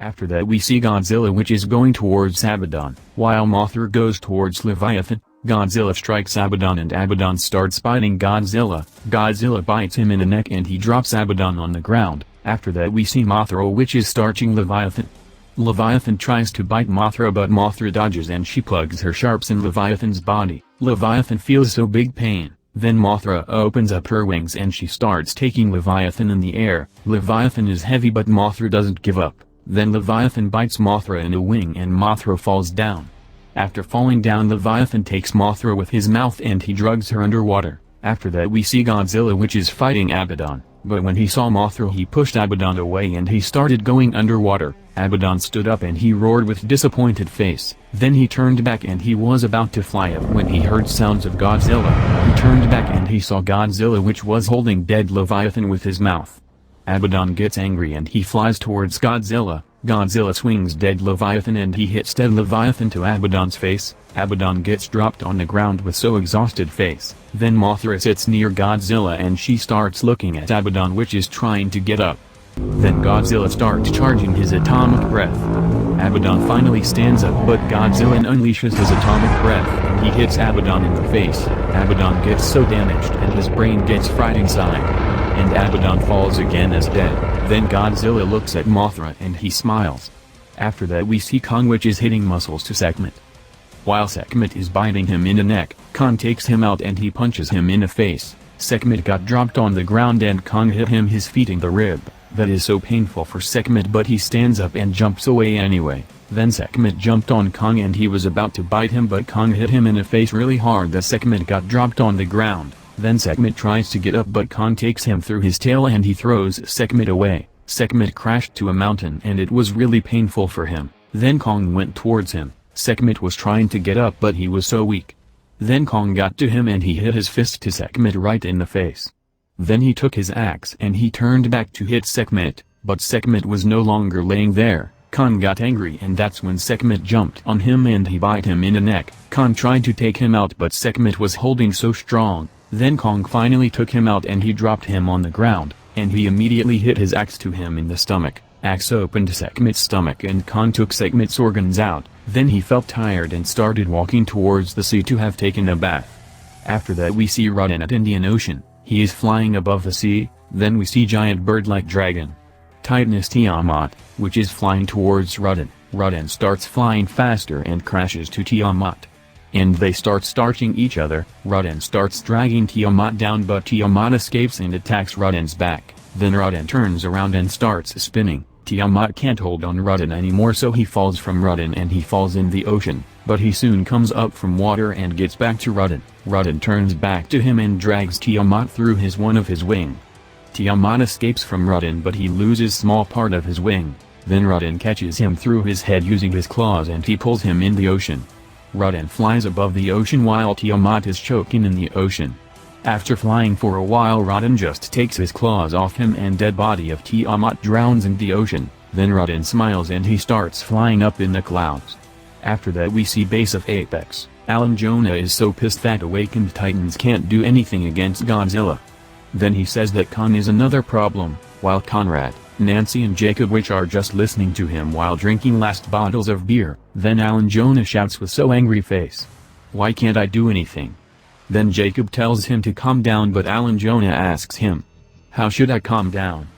After that we see Godzilla, which is going towards Abaddon. While Mothra goes towards Leviathan, Godzilla strikes Abaddon and Abaddon starts biting Godzilla. Godzilla bites him in the neck and he drops Abaddon on the ground. After that we see Mothra, which is starching Leviathan. Leviathan tries to bite Mothra, but Mothra dodges and she plugs her sharps in Leviathan's body. Leviathan feels so big pain. Then Mothra opens up her wings and she starts taking Leviathan in the air. Leviathan is heavy but Mothra doesn't give up. Then Leviathan bites Mothra in a wing and Mothra falls down. After falling down, Leviathan takes Mothra with his mouth and he drugs her underwater. After that we see Godzilla, which is fighting Abaddon, but when he saw Mothra he pushed Abaddon away and he started going underwater. Abaddon stood up and he roared with disappointed face. Then he turned back and he was about to fly up when he heard sounds of Godzilla. He turned back and he saw Godzilla, which was holding dead Leviathan with his mouth. Abaddon gets angry and he flies towards Godzilla. Godzilla swings dead Leviathan and he hits dead Leviathan to Abaddon's face. Abaddon gets dropped on the ground with so exhausted face. Then Mothra sits near Godzilla and she starts looking at Abaddon, which is trying to get up. Then Godzilla starts charging his atomic breath. Abaddon finally stands up, but Godzilla unleashes his atomic breath and he hits Abaddon in the face. Abaddon gets so damaged and his brain gets fried inside. And Abaddon falls again as dead. Then Godzilla looks at Mothra and he smiles. After that we see Kong, which is hitting muscles to Sekhmet. While Sekhmet is biting him in the neck, Kong takes him out and he punches him in the face. Sekhmet got dropped on the ground and Kong hit him his feet in the rib. That is so painful for Sekhmet, but he stands up and jumps away anyway. Then Sekhmet jumped on Kong and he was about to bite him, but Kong hit him in the face really hard that Sekhmet got dropped on the ground. Then Sekhmet tries to get up, but Kong takes him through his tail and he throws Sekhmet away. Sekhmet crashed to a mountain and it was really painful for him. Then Kong went towards him. Sekhmet was trying to get up but he was so weak. Then Kong got to him and he hit his fist to Sekhmet right in the face. Then he took his axe and he turned back to hit Sekhmet, but Sekhmet was no longer laying there. Kong got angry and that's when Sekhmet jumped on him and he bit him in the neck. Kong tried to take him out but Sekhmet was holding so strong. Then Kong finally took him out and he dropped him on the ground, and he immediately hit his axe to him in the stomach. Axe opened Sekhmet's stomach and Kong took Sekhmet's organs out. Then he felt tired and started walking towards the sea to have taken a bath. After that we see Raden at Indian Ocean. He is flying above the sea. Then we see giant bird-like dragon Titaness Tiamat, which is flying towards Raden. Raden starts flying faster and crashes to Tiamat. And they start starching each other. Raden starts dragging Tiamat down, but Tiamat escapes and attacks Raden's back. Then Raden turns around and starts spinning. Tiamat can't hold on Raden anymore, so he falls from Raden and he falls in the ocean. But he soon comes up from water and gets back to Raden. Raden turns back to him and drags Tiamat through one of his wing. Tiamat escapes from Raden, but he loses small part of his wing. Then Raden catches him through his head using his claws and he pulls him in the ocean. Raden flies above the ocean while Tiamat is choking in the ocean. After flying for a while, Raden just takes his claws off him and dead body of Tiamat drowns in the ocean. Then Raden smiles and he starts flying up in the clouds. After that we see base of Apex. Alan Jonah is so pissed that awakened titans can't do anything against Godzilla. Then he says that Kong is another problem, while Conrad, Nancy and Jacob, which are just listening to him while drinking last bottles of beer. Then Alan Jonah shouts with so angry face, "Why can't I do anything?" Then Jacob tells him to calm down, but Alan Jonah asks him, "How should I calm down?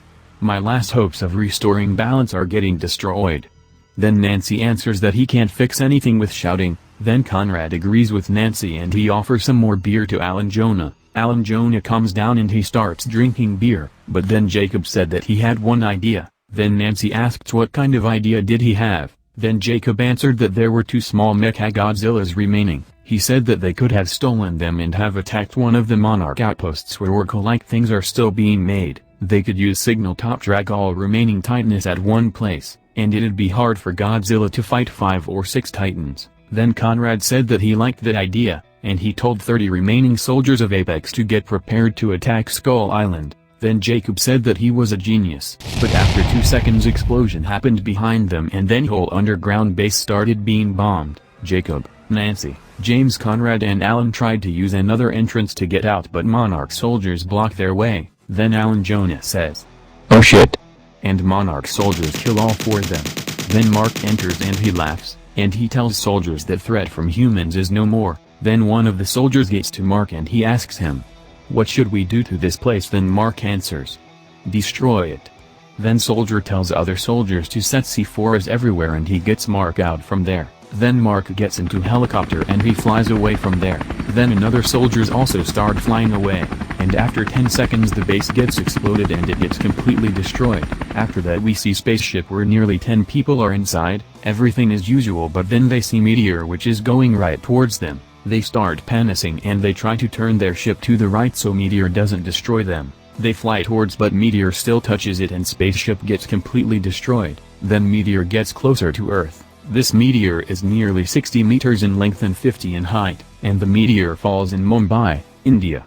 My last hopes of restoring balance are getting destroyed." Then Nancy answers that he can't fix anything with shouting. Then Conrad agrees with Nancy and he offers some more beer to Alan Jonah. Alan Jonah comes down and he starts drinking beer, but then Jacob said that he had one idea. Then Nancy asked what kind of idea did he have. Then Jacob answered that there were 2 small Mechagodzillas remaining. He said that they could have stolen them and have attacked one of the Monarch outposts where Orca-like things are still being made. They could use Signal Top drag all remaining Titans at one place, and it'd be hard for Godzilla to fight 5 or 6 Titans. Then Conrad said that he liked that idea, and he told 30 remaining soldiers of Apex to get prepared to attack Skull Island. Then Jacob said that he was a genius. But after 2 seconds explosion happened behind them and then whole underground base started being bombed. Jacob, Nancy, James Conrad and Alan tried to use another entrance to get out but Monarch soldiers blocked their way. Then Alan Jonah says, "Oh shit." And Monarch soldiers kill all 4 of them. Then Mark enters and he laughs, and he tells soldiers that threat from humans is no more. Then one of the soldiers gets to Mark and he asks him, "What should we do to this place?" Then Mark answers, "Destroy it." Then soldier tells other soldiers to set C4s everywhere and he gets Mark out from there. Then Mark gets into helicopter and he flies away from there. Then another soldiers also start flying away, and after 10 seconds the base gets exploded and it gets completely destroyed. After that we see spaceship where nearly 10 people are inside. Everything is usual, but then they see meteor which is going right towards them. They start panicking and they try to turn their ship to the right so meteor doesn't destroy them. They fly towards but meteor still touches it and spaceship gets completely destroyed. Then meteor gets closer to Earth. This meteor is nearly 60 meters in length and 50 in height, and the meteor falls in Mumbai, India.